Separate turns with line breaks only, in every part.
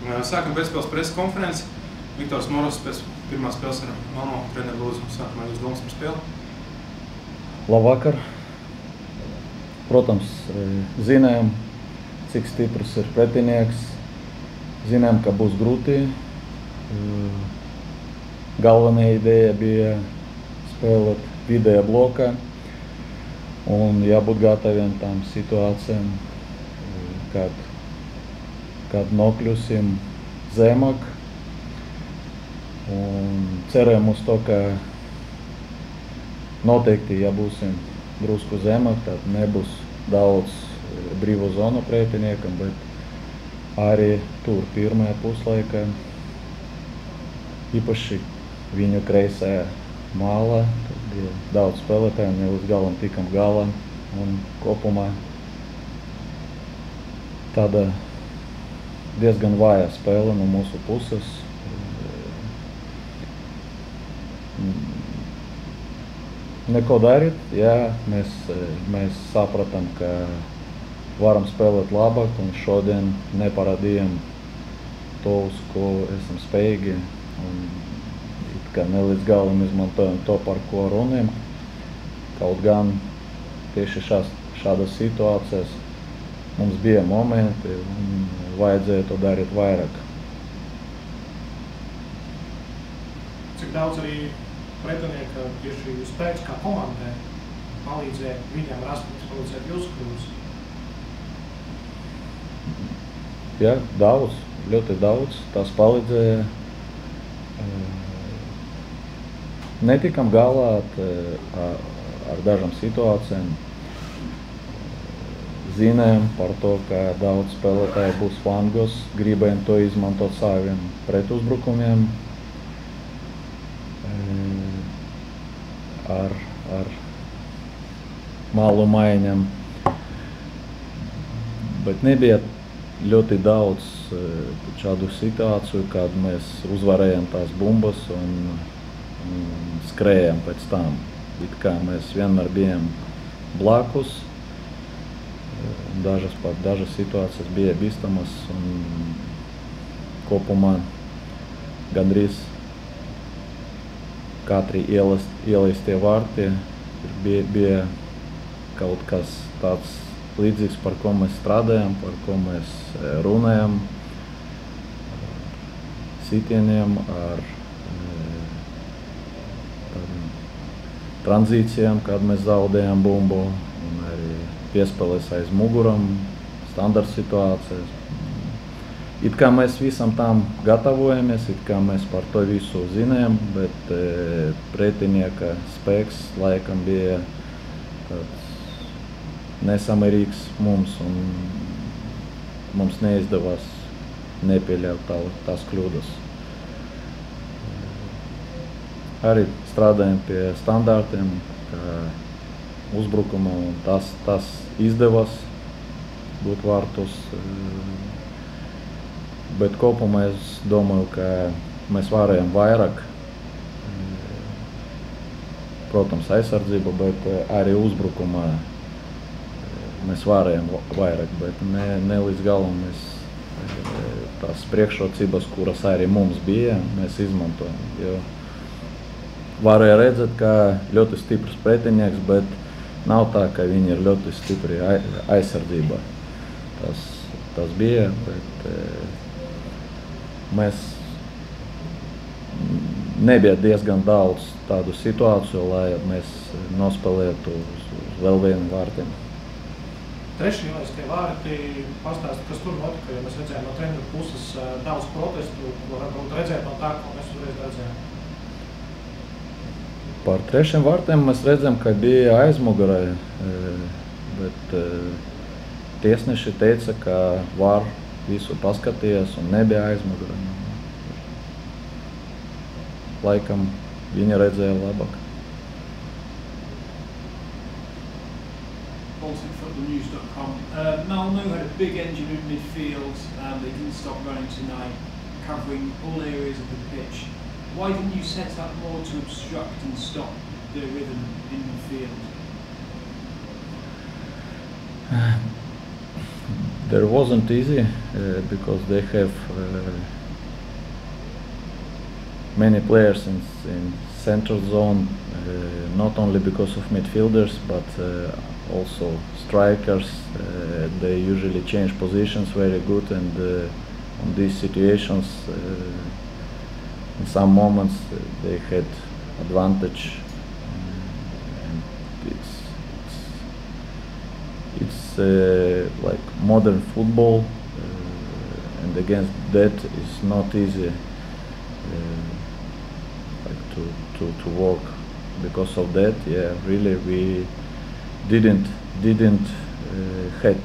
Sākam pēcspēles preses konferenci. Viktors Moros pēc pirmās spēles ar Malmo. Treneri, lūdzu, sākumā jūs domas par spēli.
Labvakar. Protams, zinājām, cik stiprs ir pretinieks. Zinājām, ka būs grūti. Galvenā ideja bija spēlēt vidējā blokā un jābūt gataviem tām situācijām, kad nokļūsim zemāk. Un cerējam uz to, ka noteikti, ja būsim drusku zemāk, tad nebūs daudz brīvo zonu pretiniekam, bet arī tur pirmajā puslaikā, īpaši viņu kreisajā malā, tur bija daudz spēlētāju, ne līdz galam tikam galā, un kopumā tāda diezgan vāja spēle no mūsu puses. Neko darīt, jā, mēs sapratām, ka varam spēlēt labāk, un šodien neparādījām to, uz ko esam spējīgi. Un kā ne līdz galam izmantojam to, par ko runājam. Kaut gan tieši šādas situācijas mums bija momenti un vajadzēja to darīt vairāk.
Cik daudz arī pretinieka tieši spēks kā komandai palīdzēja viņam rast, palīdzēt jūsu kļūdas?
Jā, daudz, ļoti daudz. Tas palīdzēja. Netikam galā ar dažām situācijām. Zinājām par to, ka daudz spēlētāji būs flangos, gribējām to izmantot saviem pretuzbrukumiem. Ar malu maiņām. Bet nebija ļoti daudz šādu situāciju, kad mēs uzvarējām tās bumbas un skrējām pēc tam. It kā mēs vienmēr bijām blakus. Dažas situācijas bija bīstamas un kopumā gandrīz katri ielaistie vārti bija kaut kas tāds līdzīgs, par ko mēs strādājam, par ko mēs runājam, sitieniem, ar tranzīcijām, kad mēs zaudējam bumbu, un arī piespēlēs aiz muguram, standarta situācijas. It kā mēs visam tam gatavojamies, it kā mēs par to visu zinājam, bet pretinieka spēks laikam bija tāds nesamērīgs mums, un mums neizdevās nepieļaut tās kļūdas. Arī strādājam pie standartiem, kā uzbrukuma, un tas izdevās būt vārtus. Bet kopumā es domāju, ka mēs varējām vairāk, protams, aizsardzība, bet arī uzbrukumā mēs varējām vairāk, bet ne līdz galam mēs tās priekšrocības, kuras arī mums bija, mēs izmantojam. Jo varēja redzēt, ka ļoti stiprs pretinieks, bet nav tā, ka viņi ir ļoti stipri aizsardzībā. Tas bija, bet mēs nebija diezgan daudz tādu situāciju, lai mēs nospēlētu uz vēl vienu vārtiem.
Trešie ielaistie vārti, pastāst, kas tur notika, jo mēs redzējām no treneru puses daudz protestu, ko varbūt redzēt no tā, ko mēs toreiz redzējām.
Par trešiem vārtiem mēs redzam, ka bija aizmugurē, bet tiesneši teica, ka var visu paskatījās un nebija aizmugurē. Laikam viņi redzēja labāk.
Malmo had a big engine in midfield. They didn't stop running tonight, covering all areas of the pitch. Why didn't you set up more to obstruct and stop the rhythm in the field?
There wasn't easy because they have many players in central zone, not only because of midfielders but also strikers. They usually change positions very good, and on these situations in some moments they had advantage, and it's like modern football, and against that it's not easy like to work. Because of that, yeah, really we didn't had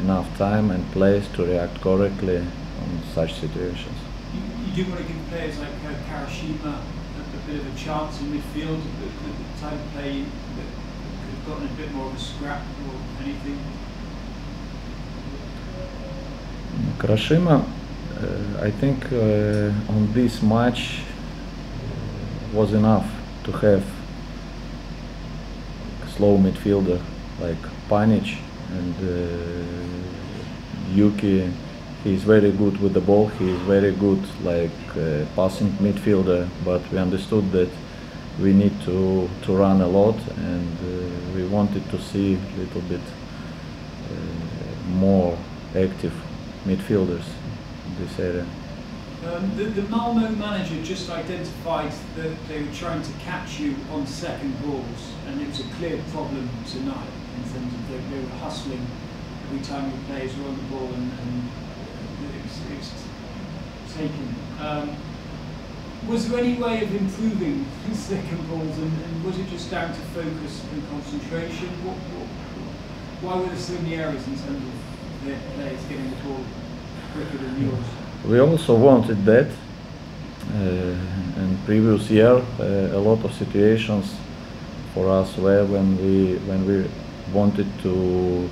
enough time and place to react correctly on such situations.
You do want to give players like Karashima a bit of a chance in midfield, the type of play that could have gotten a bit more of a scrap or anything?
Karashima, I think on this match was enough to have slow midfielder like Panic, and Yuki. He is very good with the ball. He is very good like passing midfielder. But we understood that we need to run a lot, and we wanted to see a little bit more active midfielders in this area.
The Malmo manager just identified that they were trying to catch you on second balls, and it was a clear problem tonight in terms of they were hustling every time the players were on the ball, and it was taken. Was there any way of improving second balls, and was it just down to focus and concentration? Why were there so many errors in terms of their players getting the ball quicker than yours?
We also wanted that. In previous year, a lot of situations for us were when we wanted to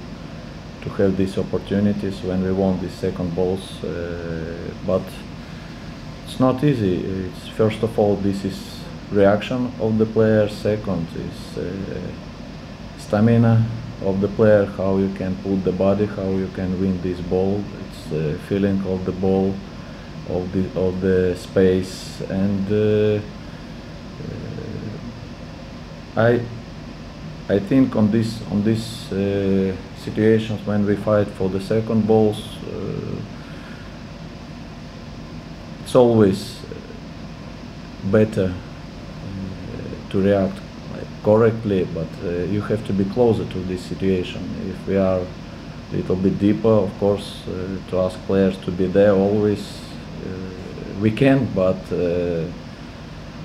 have these opportunities, when we want these second balls, but it's not easy. It's first of all, this is reaction of the player. Second is stamina of the player, how you can put the body, how you can win this ball. It's feeling of the ball, of the space, and I think on this situations when we fight for the second balls, it's always better to react correctly, but you have to be closer to this situation. If we are a little bit deeper, of course, to ask players to be there always, we can, but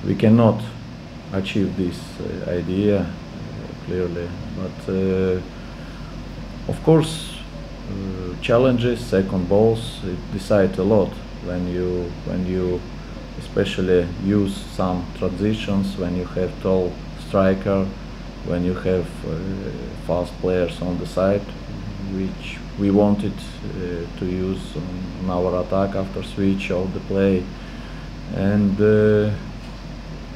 we cannot achieve this idea clearly. But of course, challenges, second balls, it decide a lot when you especially use some transitions, when you have tall striker, when you have fast players on the side, which we wanted to use on our attack after switch of the play. And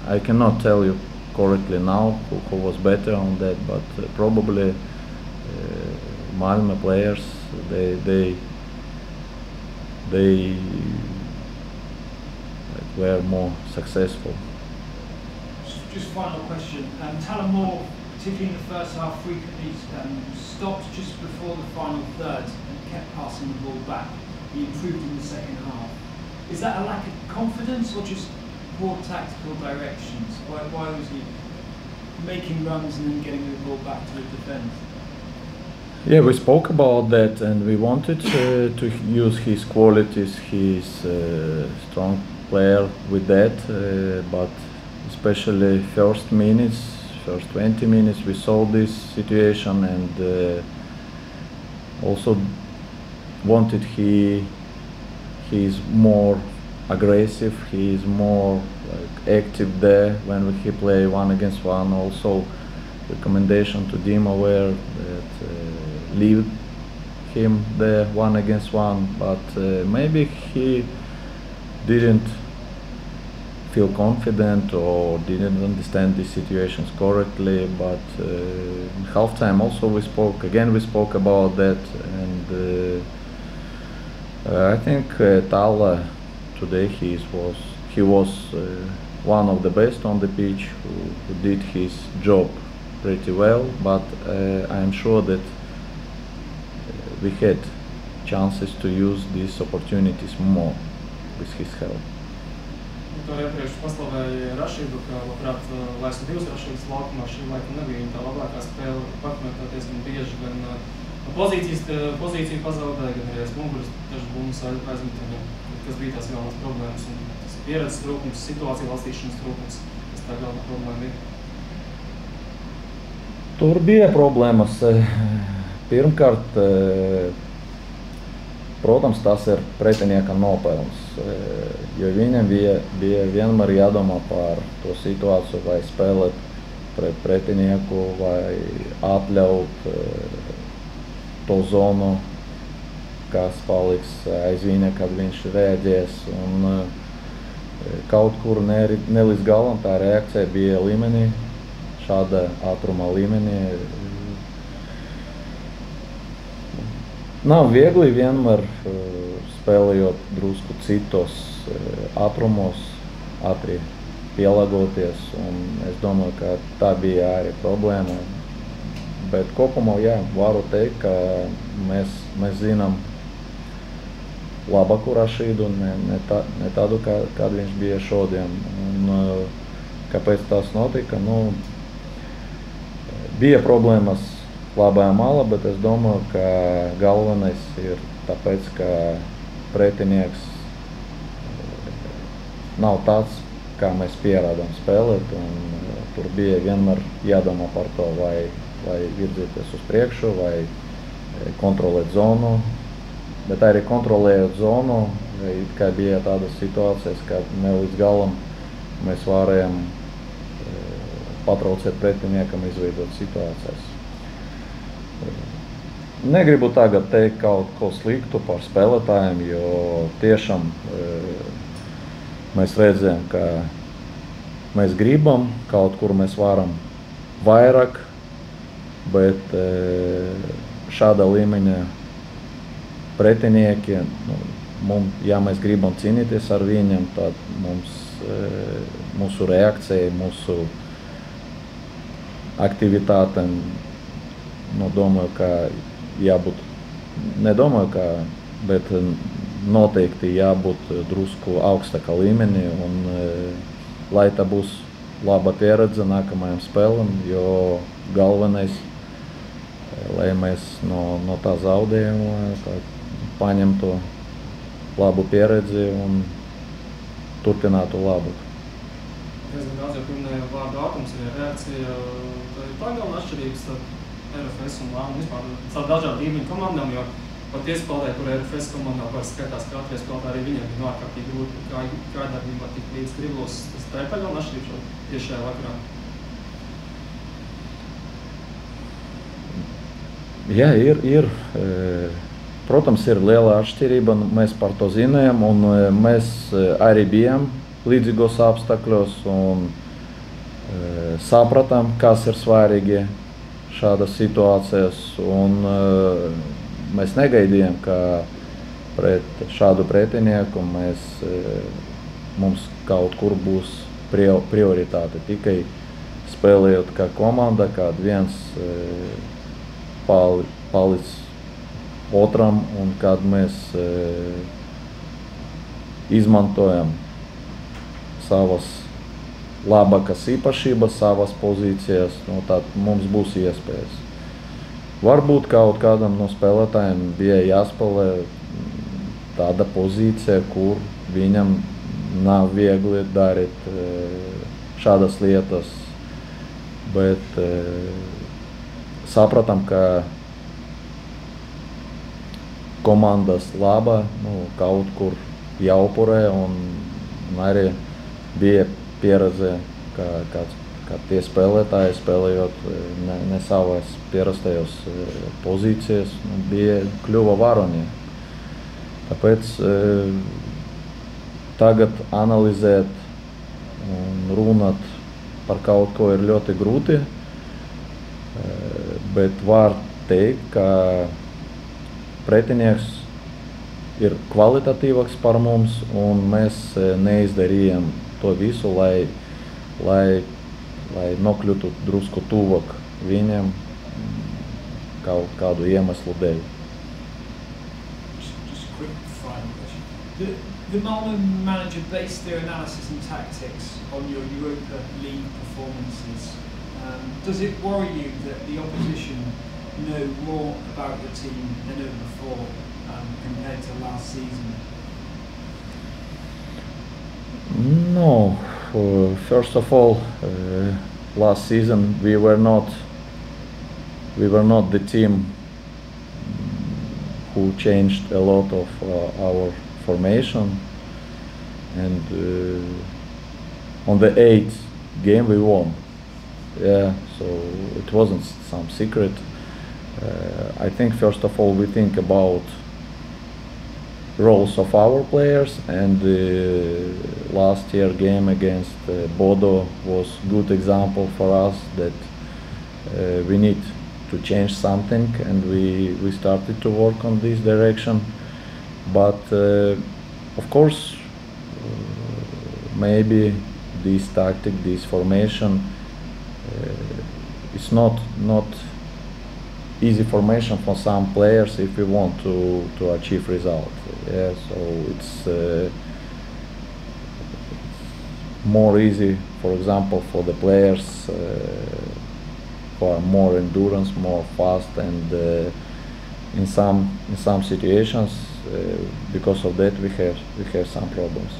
I cannot tell you correctly now who was better on that, but probably Malmö players, they were more successful.
Just final question. Tullamore, particularly in the first half, frequently stopped just before the final third and kept passing the ball back. He improved in the second half. Is that a lack of confidence or just poor tactical directions? Why was he making runs and then getting the ball back to the defence?
Yeah, we spoke about that, and we wanted to use his qualities. He's a strong player with that, but especially first 20 minutes, we saw this situation, and also wanted he is more aggressive. He is more active there when he play 1 against 1. Also, recommendation to Dima were that leave him there 1 against 1, but maybe he didn't feel confident or didn't understand the situations correctly. But in halftime also we spoke about that, and I think Tala today he was one of the best on the pitch who did his job pretty well. But I am sure that we had chances to use these opportunities more with his help.
Tur iepriekš paslavēja Rašīdu, ka labprāt laistu divas Rašīdas laukumā. Šī laikam nebija viņa tā labākā spēle. Pakmetēties gan bieži, gan pozīciju pazaudēja, gan arī aiz muguras dažas bumbas aizmetumi, kas bija tās galvenās problēmas. Un tas pieredzes trūkums, situācija lasīšanas trūkums, kas tā galvenā problēma bija.
Tur bija problēmas. Pirmkārt, protams, tas ir pretinieka nopelns, jo viņam bija vienmēr jādomā par to situāciju, vai spēlēt pret pretinieku, vai atļaut to zonu, kas paliks aiz viņa, kad viņš reaģēs. Un kaut kur ne līdz galam tā reakcija bija līmenī, šāda ātruma līmenī. Nav viegli vienmēr spēlējot drusku citos ātrumos, ātri pielāgoties, un es domāju, ka tā bija arī problēma. Bet kopumā, jā, varu teikt, ka mēs zinām labāku Rašīdu, ne tādu, kādu viņš bija šodien. Un kāpēc tas notika? Bija problēmas labajā malā, bet es domāju, ka galvenais ir tāpēc, ka pretinieks nav tāds, kā mēs pierādām spēlēt, un tur bija vienmēr jādomā par to, vai virzīties uz priekšu, vai kontrolēt zonu, bet arī kontrolējot zonu, kā bija tādas situācijas, kad ne līdz galam mēs varējām patraucēt pretiniekam izveidot situācijas. Negribu tagad teikt kaut ko sliktu par spēlētājiem, jo tiešām mēs redzējām, ka mēs gribam, kaut kur mēs varam vairāk, bet šāda līmeņa pretinieki, ja mēs gribam cīnīties ar viņiem, tad mūsu reakcija, mūsu aktivitātēm, domāju, ka jābūt, bet noteikti jābūt drusku augstākā līmenī, un lai tā būs laba pieredze nākamajam spēlēm, jo galvenais, lai mēs no tā zaudējuma paņemtu labu pieredzi un turpinātu labāk.
Es daudz jau pieminēju vārdu ātrums, arī reakcija. Tā ir galvenā atšķirības starp RFS un Lāmu vispār starp dažādu līmeņu komandām, jo pat iespēlētāji, kur RFS komandā var skatās, ka atries spēlētāji arī viņiem bija ārkārtīgi grūti, kā darbībā tik līdz driblos. Tā ir tā galvenā atšķirība tieši šajā vakarā.
Jā, ir. Protams, ir liela atšķirība, mēs par to zinājām, un mēs arī bijām līdzīgos apstākļos un sapratām, kas ir svarīgi šādas situācijas, un mēs negaidījām, ka pret šādu pretinieku mums kaut kur būs prioritāte. Tikai spēlējot kā komanda, kad viens palic otram, un kad mēs izmantojam savas labākas īpašības, savas pozīcijas, tad mums būs iespējas. Varbūt kaut kādam no spēlētājiem bija jāspēlē tāda pozīcija, kur viņam nav viegli darīt šādas lietas, bet sapratam, ka komandas laba kaut kur jāupurē, un arī bija pieredze, ka tie spēlētāji spēlējot ne savas pierastajos pozīcijas, kļuva varoņi. Tāpēc tagad analizēt un runāt par kaut ko ir ļoti grūti, bet var teikt, ka pretinieks ir kvalitatīvāks par mums, un mēs neizdarījām to visu, lai nokļūtu drusku tuvāk viņiem kaut kādu iemeslu dēļ.
Just a quick final question. The Malmö manager based their analysis and tactics on your Europa League performances. Does it worry you that the opposition know more about the team than ever before compared to last season?
No. First of all, last season we were not the team who changed a lot of our formation, and on the 8th game we won. Yeah, so it wasn't some secret. I think first of all we think about roles of our players, and last year game against Bodo was good example for us that we need to change something, and we started to work on this direction. But of course maybe this tactic, this formation, it's not easy formation for some players if we want to achieve result. Yeah, so it's more easy, for example, for the players who are more endurance, more fast, and in some situations because of that we have some problems.